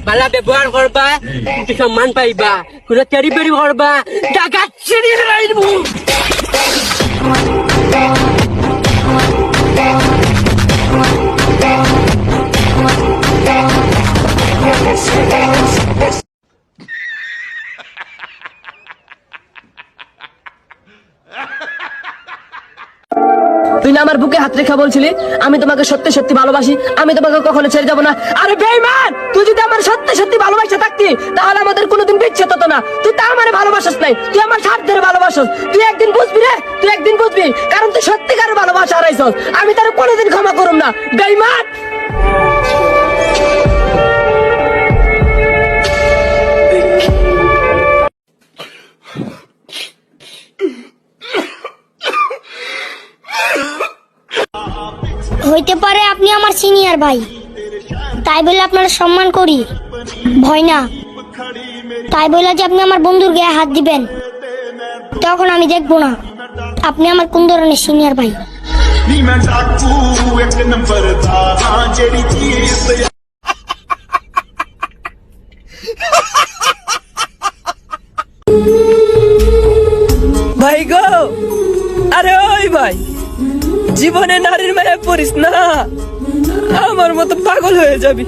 বালা ব্যবহার করবা, কিন্তু সম্মান পাইবা। কোনো তেরি বেরি করবা, ডাকাত ছিড়ি ফেলাইব। তুই না আমার বুকে হাত রেখা বলছিলি আমি তোমাকে সত্যি সত্যি ভালোবাসি, আমি তোমাকে কখনো ছেড়ে যাবো না। আরে বেঈমান, তুই যদি আমার সত্যি সত্যি ভালোবাসা থাকতি তাহলে আমাদের কোনোদিন বিচ্ছেদ হতো না। তুই তা আমারে ভালোবাসিস নাই, তুই আমার স্বার্থের ভালোবাসিস। তুই একদিন বুঝবি রে, তুই একদিন বুঝবি, কারণ তুই সত্যিকার ভালোবাসা হারাইছস। আমি তার কোনোদিন ক্ষমা করুম না বেঈমান। হইতে পারে আপনি আমার সিনিয়র ভাই, তাই বলে আপনার সম্মান করি, ভয় না। তাই বলে যে আপনি আমার বন্ধুর গায়ে হাত দিবেন, তখন আমি দেখবো না আপনি আমার কোন ধরনের সিনিয়র ভাই। ভাই গো, আরে ওই ভাই, জীবনে নারীর মায়া পড়িস না, আমার মতো পাগল হয়ে যাবি।